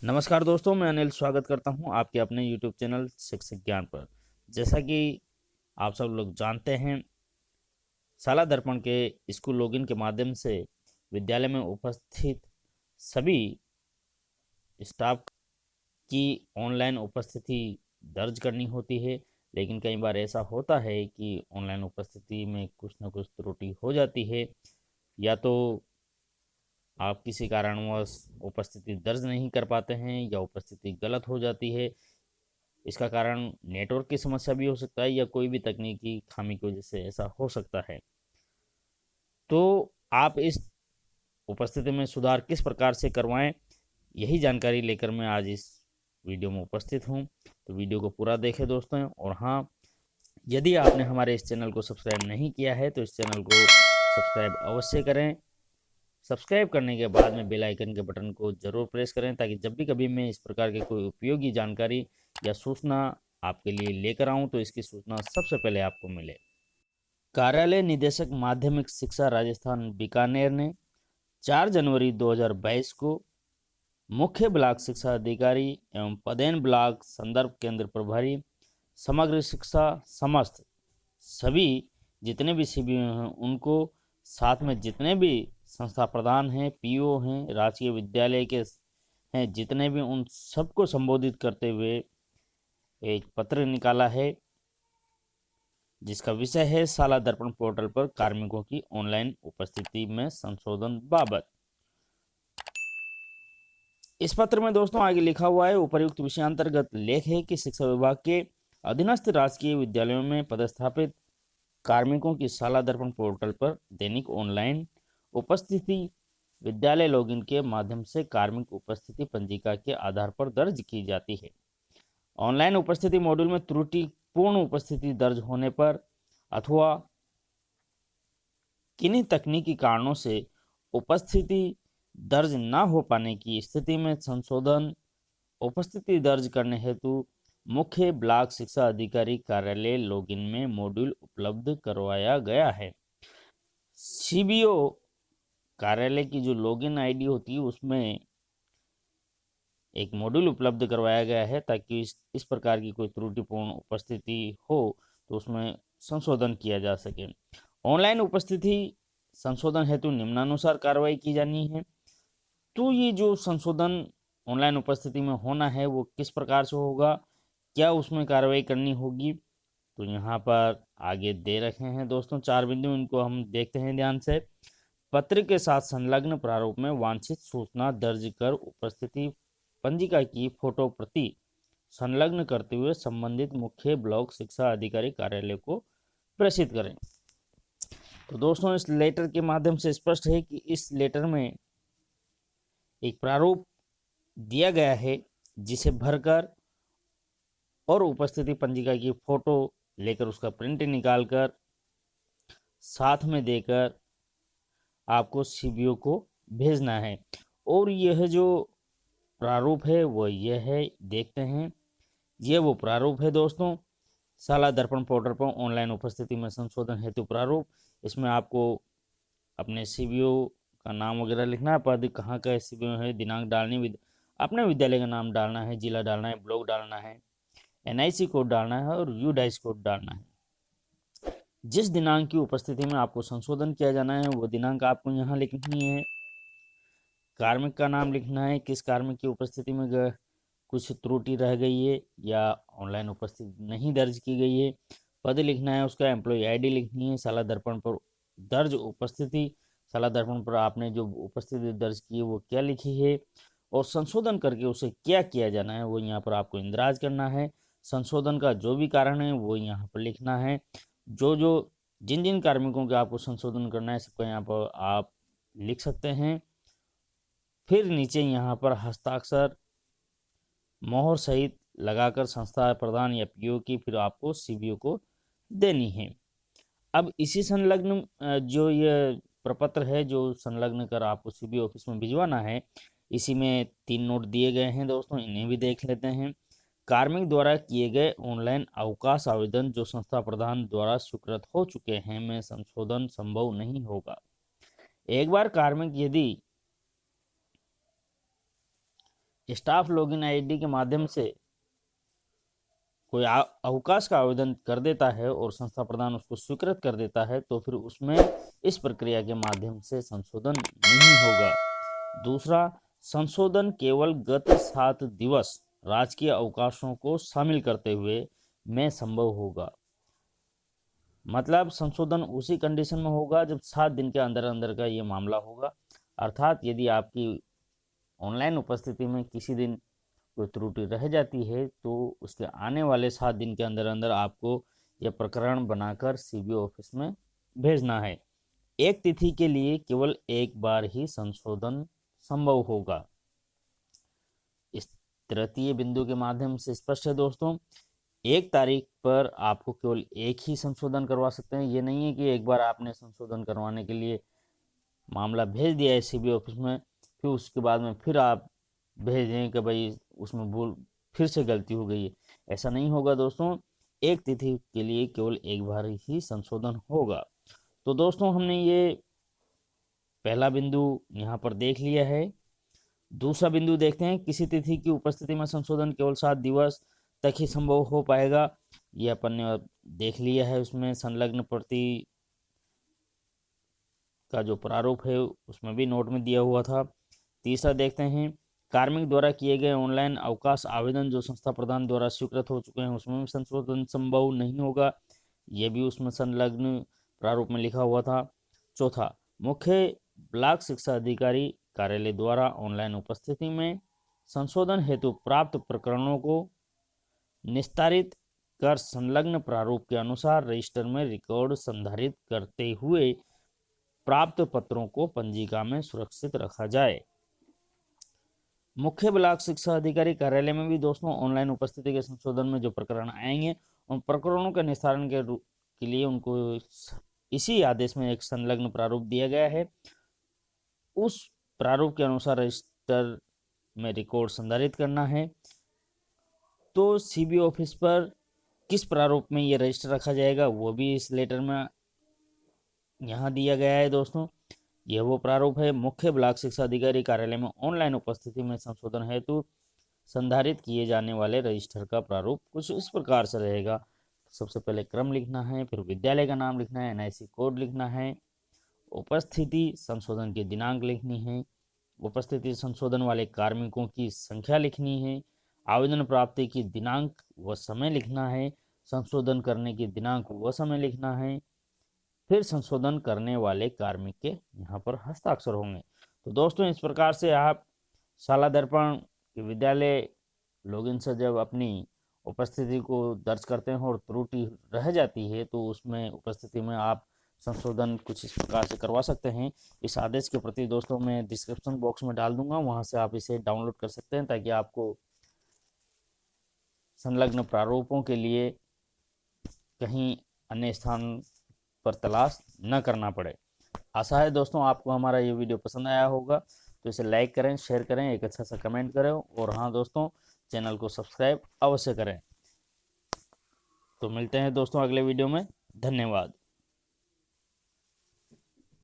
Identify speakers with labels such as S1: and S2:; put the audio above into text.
S1: नमस्कार दोस्तों, मैं अनिल स्वागत करता हूं आपके अपने YouTube चैनल शिक्षक ज्ञान पर। जैसा कि आप सब लोग जानते हैं, शाला दर्पण के स्कूल लॉगिन के माध्यम से विद्यालय में उपस्थित सभी स्टाफ की ऑनलाइन उपस्थिति दर्ज करनी होती है। लेकिन कई बार ऐसा होता है कि ऑनलाइन उपस्थिति में कुछ न कुछ त्रुटि हो जाती है, या तो आप किसी कारणवश उपस्थिति दर्ज नहीं कर पाते हैं या उपस्थिति गलत हो जाती है। इसका कारण नेटवर्क की समस्या भी हो सकता है या कोई भी तकनीकी खामी की वजह से ऐसा हो सकता है। तो आप इस उपस्थिति में सुधार किस प्रकार से करवाएं, यही जानकारी लेकर मैं आज इस वीडियो में उपस्थित हूं। तो वीडियो को पूरा देखें दोस्तों। और हाँ, यदि आपने हमारे इस चैनल को सब्सक्राइब नहीं किया है तो इस चैनल को सब्सक्राइब अवश्य करें। सब्सक्राइब करने के बाद में बेल आइकन के बटन को जरूर प्रेस करें, ताकि जब भी कभी मैं इस प्रकार की कोई उपयोगी जानकारी या सूचना आपके लिए लेकर आऊं तो इसकी सूचना सबसे पहले आपको मिले। कार्यालय निदेशक माध्यमिक शिक्षा राजस्थान बीकानेर ने 4 जनवरी 2022 को मुख्य ब्लॉक शिक्षा अधिकारी एवं पदेन ब्लॉक संदर्भ केंद्र प्रभारी समग्र शिक्षा समस्त सभी जितने भी शिविर हैं उनको, साथ में जितने भी संस्था प्रधान हैं, पीओ हैं, राजकीय विद्यालय के हैं जितने भी, उन सबको संबोधित करते हुए एक पत्र निकाला है, जिसका विषय है शाला दर्पण पोर्टल पर कार्मिकों की ऑनलाइन उपस्थिति में संशोधन बाबत। इस पत्र में दोस्तों आगे लिखा हुआ है, उपर्युक्त विषयांतर्गत लेख है कि शिक्षा विभाग के अधीनस्थ राजकीय विद्यालयों में पदस्थापित कार्मिकों की शाला दर्पण पोर्टल पर दैनिक ऑनलाइन उपस्थिति विद्यालय लॉगिन के माध्यम से कार्मिक उपस्थिति पंजिका के आधार पर दर्ज की जाती है। ऑनलाइन उपस्थिति मॉड्यूल में त्रुटिपूर्ण उपस्थिति दर्ज होने पर अथवा किन्हीं तकनीकी कारणों से उपस्थिति दर्ज न हो पाने की स्थिति में संशोधन उपस्थिति दर्ज करने हेतु मुख्य ब्लॉक शिक्षा अधिकारी कार्यालय लॉगिन में मॉड्यूल उपलब्ध करवाया गया है। सीबीओ कार्यालय की जो लॉगिन आईडी होती है उसमें एक मॉड्यूल उपलब्ध करवाया गया है, ताकि इस प्रकार की कोई त्रुटिपूर्ण उपस्थिति हो तो उसमें संशोधन किया जा सके। ऑनलाइन उपस्थिति संशोधन हेतु निम्नानुसार कार्रवाई की जानी है। तो ये जो संशोधन ऑनलाइन उपस्थिति में होना है वो किस प्रकार से होगा, क्या उसमें कार्रवाई करनी होगी, तो यहाँ पर आगे दे रखे हैं दोस्तों 4 बिंदु। इनको हम देखते हैं ध्यान से। पत्र के साथ संलग्न प्रारूप में वांछित सूचना दर्ज कर उपस्थिति पंजिका की फोटो प्रति संलग्न करते हुए संबंधित मुख्य ब्लॉक शिक्षा अधिकारी कार्यालय को प्रेषित करें। तो दोस्तों इस लेटर के माध्यम से स्पष्ट है कि इस लेटर में एक प्रारूप दिया गया है, जिसे भरकर और उपस्थिति पंजिका की फोटो लेकर उसका प्रिंट निकालकर साथ में देकर आपको सीबीओ को भेजना है। और यह जो प्रारूप है वो यह है, देखते हैं। यह वो प्रारूप है दोस्तों, शाला दर्पण पोर्टल पर ऑनलाइन उपस्थिति में संशोधन हेतु प्रारूप। इसमें आपको अपने सीबीओ का नाम वगैरह लिखना है, पद कहाँ का सीबीओ है, दिनांक डालनी, अपने विद्यालय का नाम डालना है, जिला डालना है, ब्लॉक डालना है, एनआईसी कोड डालना है और यूडाइस कोड डालना है। जिस दिनांक की उपस्थिति में आपको संशोधन किया जाना है वो दिनांक आपको यहाँ लिखनी है। कार्मिक का नाम लिखना है, किस कार्मिक की उपस्थिति में कुछ त्रुटि रह गई है या ऑनलाइन उपस्थिति नहीं दर्ज की गई है। पद लिखना है, उसका एम्प्लॉय आईडी लिखनी है। शाला दर्पण पर दर्ज उपस्थिति, शाला दर्पण पर आपने जो उपस्थिति दर्ज की है वो क्या लिखी है और संशोधन करके उसे क्या किया जाना है वो यहाँ पर आपको इंदराज करना है। संशोधन का जो भी कारण है वो यहाँ पर लिखना है। जिन जिन कार्मिकों के आपको संशोधन करना है सबको यहाँ पर आप लिख सकते हैं। फिर नीचे यहाँ पर हस्ताक्षर मोहर सहित लगाकर संस्था प्रधान या पीओ की फिर आपको सीबीओ को देनी है। अब इसी संलग्न जो ये प्रपत्र है जो संलग्न कर आपको सीबीओ ऑफिस में भिजवाना है, इसी में 3 नोट दिए गए हैं दोस्तों, इन्हें भी देख लेते हैं। कार्मिक द्वारा किए गए ऑनलाइन अवकाश आवेदन जो संस्था प्रधान द्वारा स्वीकृत हो चुके हैं में संशोधन संभव नहीं होगा। एक बार कार्मिक यदि स्टाफ लॉगिन आईडी के माध्यम से कोई अवकाश का आवेदन कर देता है और संस्था प्रधान उसको स्वीकृत कर देता है तो फिर उसमें इस प्रक्रिया के माध्यम से संशोधन नहीं होगा। दूसरा, संशोधन केवल गत 7 दिवस राजकीय अवकाशों को शामिल करते हुए में संभव होगा। मतलब संशोधन उसी कंडीशन में होगा जब 7 दिन के अंदर अंदर का ये मामला होगा। अर्थात यदि आपकी ऑनलाइन उपस्थिति में किसी दिन कोई त्रुटि रह जाती है तो उसके आने वाले 7 दिन के अंदर अंदर आपको यह प्रकरण बनाकर सीबीओ ऑफिस में भेजना है। एक तिथि के लिए केवल एक बार ही संशोधन संभव होगा। इस तृतीय बिंदु के माध्यम से स्पष्ट है दोस्तों, एक तारीख पर आपको केवल एक ही संशोधन करवा सकते हैं। ये नहीं है कि एक बार आपने संशोधन करवाने के लिए मामला भेज दिया है सीबीओ ऑफिस में, फिर उसके बाद में फिर आप भेज दें कि भाई उसमें भूल फिर से गलती हो गई है। ऐसा नहीं होगा दोस्तों, एक तिथि के लिए केवल एक बार ही संशोधन होगा। तो दोस्तों हमने ये पहला बिंदु यहाँ पर देख लिया है। दूसरा बिंदु देखते हैं, किसी तिथि की उपस्थिति में संशोधन केवल 7 दिवस तक ही संभव हो पाएगा। ये अपन ने देख लिया है, उसमें संलग्न प्रति का जो प्रारूप है उसमें भी नोट में दिया हुआ था। तीसरा देखते हैं, कार्मिक द्वारा किए गए ऑनलाइन अवकाश आवेदन जो संस्था प्रधान द्वारा स्वीकृत हो चुके हैं उसमें भी संशोधन संभव नहीं होगा। ये भी उसमें संलग्न प्रारूप में लिखा हुआ था। चौथा, मुख्य ब्लॉक शिक्षा अधिकारी कार्यालय द्वारा ऑनलाइन उपस्थिति में संशोधन हेतु प्राप्त प्रकरणों को निस्तारित कर संलग्न प्रारूप के अनुसार रजिस्टर में रिकॉर्ड संधारित करते हुए प्राप्त पत्रों को पंजिका में सुरक्षित रखा जाए। मुख्य ब्लॉक शिक्षा अधिकारी कार्यालय में भी दोस्तों ऑनलाइन उपस्थिति के संशोधन में जो प्रकरण आएंगे उन प्रकरणों के निस्तारण के लिए उनको इसी आदेश में एक संलग्न प्रारूप दिया गया है। उस प्रारूप के अनुसार रजिस्टर में रिकॉर्ड संधारित करना है। तो सीबीओ ऑफिस पर किस प्रारूप में ये रजिस्टर रखा जाएगा वो भी इस लेटर में यहाँ दिया गया है दोस्तों। यह वो प्रारूप है, मुख्य ब्लॉक शिक्षा अधिकारी कार्यालय में ऑनलाइन उपस्थिति में संशोधन हेतु संधारित किए जाने वाले रजिस्टर का प्रारूप कुछ इस प्रकार से रहेगा। सबसे पहले क्रम लिखना है, फिर विद्यालय का नाम लिखना है, एनआईसी कोड लिखना है, उपस्थिति संशोधन की दिनांक लिखनी है, उपस्थिति संशोधन वाले कार्मिकों की संख्या लिखनी है, आवेदन प्राप्ति की दिनांक व समय लिखना है, संशोधन करने की दिनांक व समय लिखना है, फिर संशोधन करने वाले कार्मिक के यहाँ पर हस्ताक्षर होंगे। तो दोस्तों इस प्रकार से आप शाला दर्पण के विद्यालय लॉगिन से जब अपनी उपस्थिति को दर्ज करते हैं और त्रुटि रह जाती है तो उसमें उपस्थिति में आप संशोधन कुछ इस प्रकार से करवा सकते हैं। इस आदेश के प्रति दोस्तों मैं डिस्क्रिप्शन बॉक्स में डाल दूंगा, वहां से आप इसे डाउनलोड कर सकते हैं ताकि आपको संलग्न प्रारूपों के लिए कहीं अन्य स्थान पर तलाश न करना पड़े। आशा है दोस्तों आपको हमारा ये वीडियो पसंद आया होगा, तो इसे लाइक करें, शेयर करें, एक अच्छा सा कमेंट करें और हाँ दोस्तों चैनल को सब्सक्राइब अवश्य करें। तो मिलते हैं दोस्तों अगले वीडियो में। धन्यवाद।